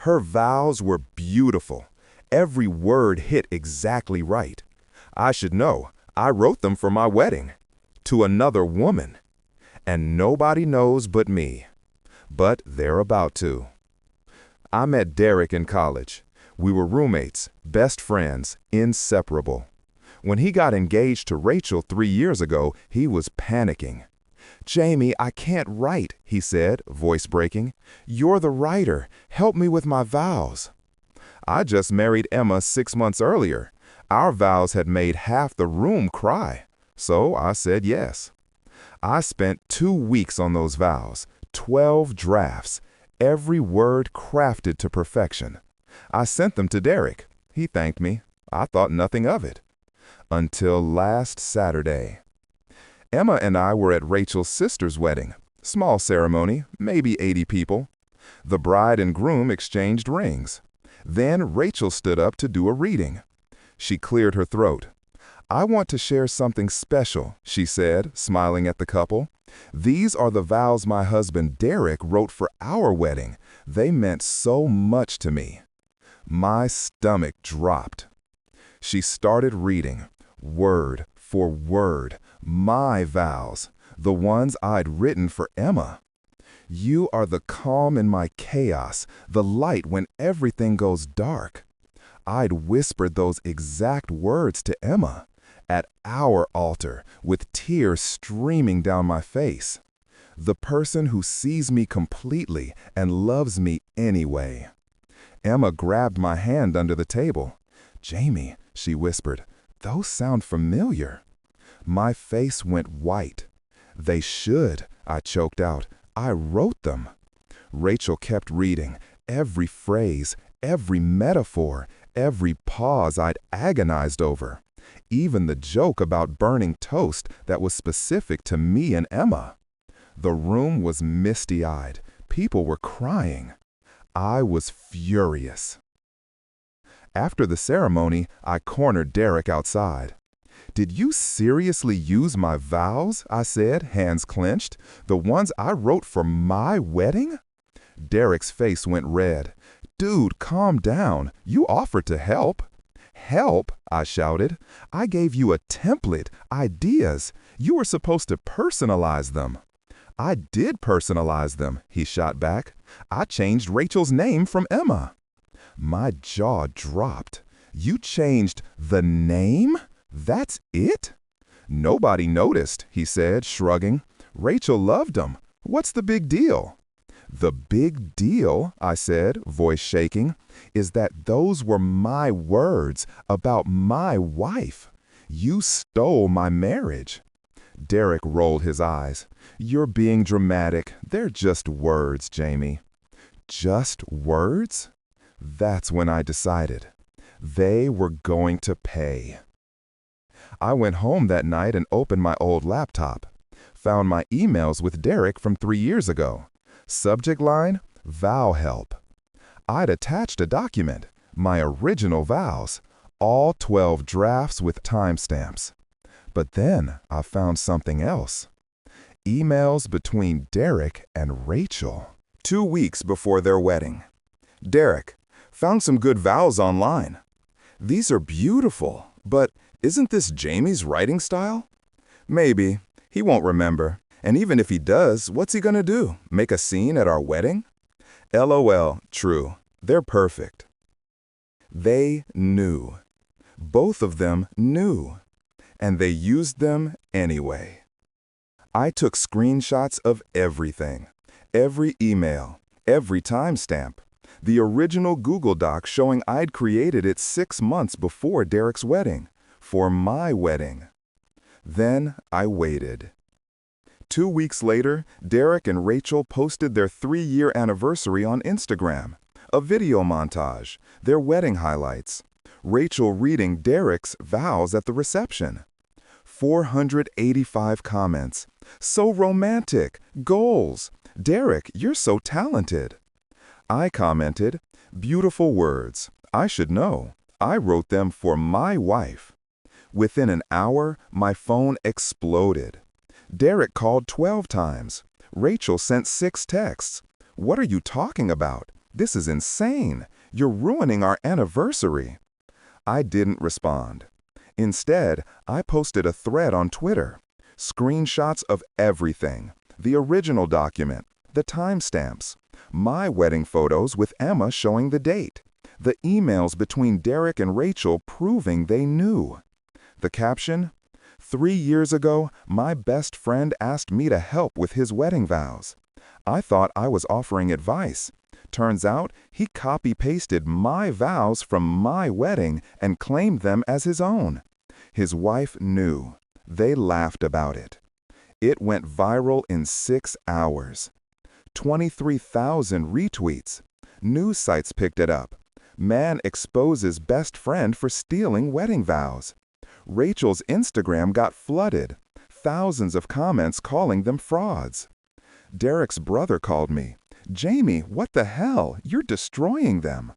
Her vows were beautiful. Every word hit exactly right. I should know. I wrote them for my wedding. To another woman. And nobody knows but me. But they're about to. I met Derek in college. We were roommates, best friends, inseparable. When he got engaged to Rachel 3 years ago, he was panicking. "Jamie, I can't write," he said, voice breaking. "You're the writer. Help me with my vows." I just married Emma 6 months earlier. Our vows had made half the room cry. So I said yes. I spent 2 weeks on those vows, 12 drafts, every word crafted to perfection. I sent them to Derek. He thanked me. I thought nothing of it. Until last Saturday. Emma and I were at Rachel's sister's wedding. Small ceremony, maybe 80 people. The bride and groom exchanged rings. Then Rachel stood up to do a reading. She cleared her throat. "I want to share something special," she said, smiling at the couple. "These are the vows my husband Derek wrote for our wedding. They meant so much to me." My stomach dropped. She started reading, word for word, my vows, the ones I'd written for Emma. "You are the calm in my chaos, the light when everything goes dark." I'd whispered those exact words to Emma, at our altar, with tears streaming down my face. The person who sees me completely and loves me anyway. Emma grabbed my hand under the table. "Jamie," she whispered, "those sound familiar." My face went white. "They should," I choked out. "I wrote them." Rachel kept reading, every phrase, every metaphor, every pause I'd agonized over. Even the joke about burning toast that was specific to me and Emma. The room was misty-eyed. People were crying. I was furious. After the ceremony, I cornered Derek outside. "Did you seriously use my vows?" I said, hands clenched. "The ones I wrote for my wedding?" Derek's face went red. "Dude, calm down. You offered to help." "Help?" I shouted. "I gave you a template, ideas. You were supposed to personalize them." "I did personalize them," he shot back. "I changed Rachel's name from Emma." My jaw dropped. "You changed the name? That's it?" "Nobody noticed," he said, shrugging. "Rachel loved them. What's the big deal?" "The big deal," I said, voice shaking, "is that those were my words about my wife. You stole my marriage." Derek rolled his eyes. "You're being dramatic. They're just words, Jamie." Just words? That's when I decided. They were going to pay. I went home that night and opened my old laptop. Found my emails with Derek from 3 years ago. Subject line, vow help. I'd attached a document, my original vows, all 12 drafts with timestamps. But then I found something else. Emails between Derek and Rachel. 2 weeks before their wedding. "Derek, found some good vows online. These are beautiful, but isn't this Jamie's writing style? Maybe. He won't remember. And even if he does, what's he gonna do? Make a scene at our wedding? LOL, true. They're perfect." They knew. Both of them knew. And they used them anyway. I took screenshots of everything. Every email. Every timestamp. The original Google Doc showing I'd created it 6 months before Derek's wedding. For my wedding. Then I waited. 2 weeks later, Derek and Rachel posted their 3-year anniversary on Instagram. A video montage, their wedding highlights. Rachel reading Derek's vows at the reception. 485 comments. "So romantic. Goals. Derek, you're so talented." I commented, "Beautiful words. I should know. I wrote them for my wife." Within an hour, my phone exploded. Derek called 12 times. Rachel sent 6 texts. "What are you talking about? This is insane. You're ruining our anniversary." I didn't respond. Instead, I posted a thread on Twitter. Screenshots of everything. The original document, the timestamps, my wedding photos with Emma showing the date, the emails between Derek and Rachel proving they knew. The caption? 3 years ago, my best friend asked me to help with his wedding vows. I thought I was offering advice. Turns out, he copy-pasted my vows from my wedding and claimed them as his own. His wife knew. They laughed about it. It went viral in 6 hours. 23,000 retweets. News sites picked it up. Man exposes best friend for stealing wedding vows. Rachel's Instagram got flooded. Thousands of comments calling them frauds. Derek's brother called me. "Jamie, what the hell? You're destroying them."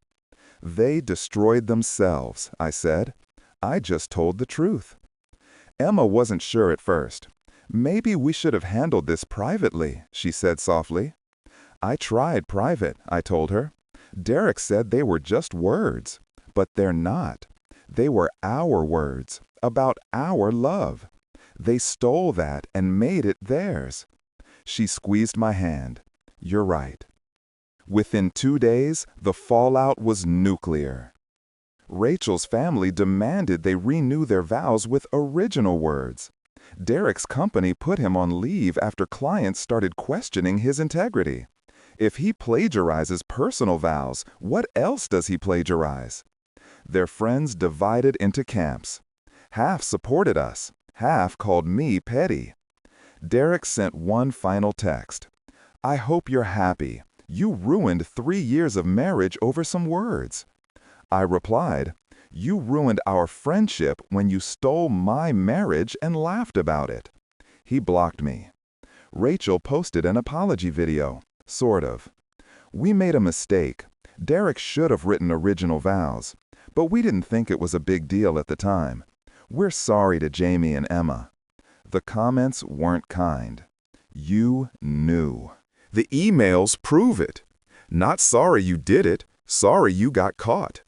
"They destroyed themselves," I said. "I just told the truth." Emma wasn't sure at first. "Maybe we should have handled this privately," she said softly. "I tried private," I told her. "Derek said they were just words. But they're not. They were our words, about our love. They stole that and made it theirs." She squeezed my hand. "You're right." Within 2 days, the fallout was nuclear. Rachel's family demanded they renew their vows with original words. Derek's company put him on leave after clients started questioning his integrity. If he plagiarizes personal vows, what else does he plagiarize? Their friends divided into camps. Half supported us, half called me petty. Derek sent one final text. "I hope you're happy. You ruined 3 years of marriage over some words." I replied, "You ruined our friendship when you stole my marriage and laughed about it." He blocked me. Rachel posted an apology video, sort of. "We made a mistake. Derek should have written original vows, but we didn't think it was a big deal at the time. We're sorry to Jamie and Emma." The comments weren't kind. "You knew." The emails prove it. Not sorry you did it, sorry you got caught.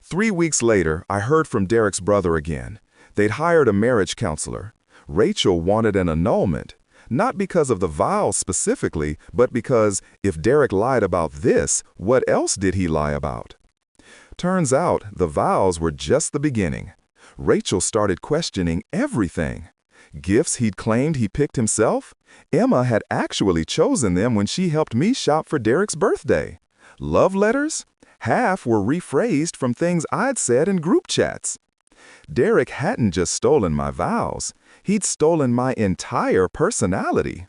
3 weeks later, I heard from Derek's brother again. They'd hired a marriage counselor. Rachel wanted an annulment, not because of the vows specifically, but because if Derek lied about this, what else did he lie about? Turns out the vows were just the beginning. Rachel started questioning everything. Gifts he'd claimed he picked himself? Emma had actually chosen them when she helped me shop for Derek's birthday. Love letters? Half were rephrased from things I'd said in group chats. Derek hadn't just stolen my vows. He'd stolen my entire personality.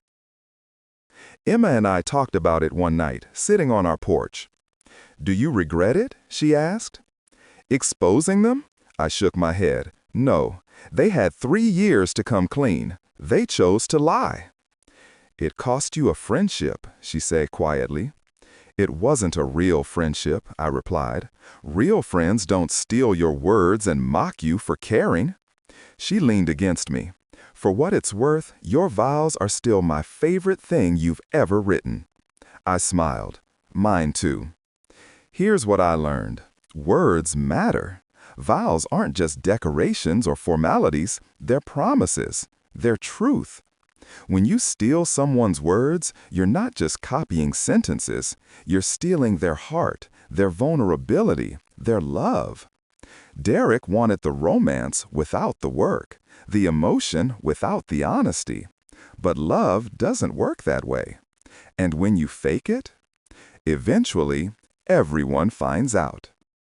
Emma and I talked about it one night, sitting on our porch. "Do you regret it?" she asked. "Exposing them?" I shook my head. "No. They had 3 years to come clean. They chose to lie." "It cost you a friendship," she said quietly. "It wasn't a real friendship," I replied. "Real friends don't steal your words and mock you for caring." She leaned against me. "For what it's worth, your vows are still my favorite thing you've ever written." I smiled. "Mine too." Here's what I learned. Words matter. Vows aren't just decorations or formalities, they're promises, they're truth. When you steal someone's words, you're not just copying sentences, you're stealing their heart, their vulnerability, their love. Derek wanted the romance without the work, the emotion without the honesty. But love doesn't work that way. And when you fake it, eventually everyone finds out.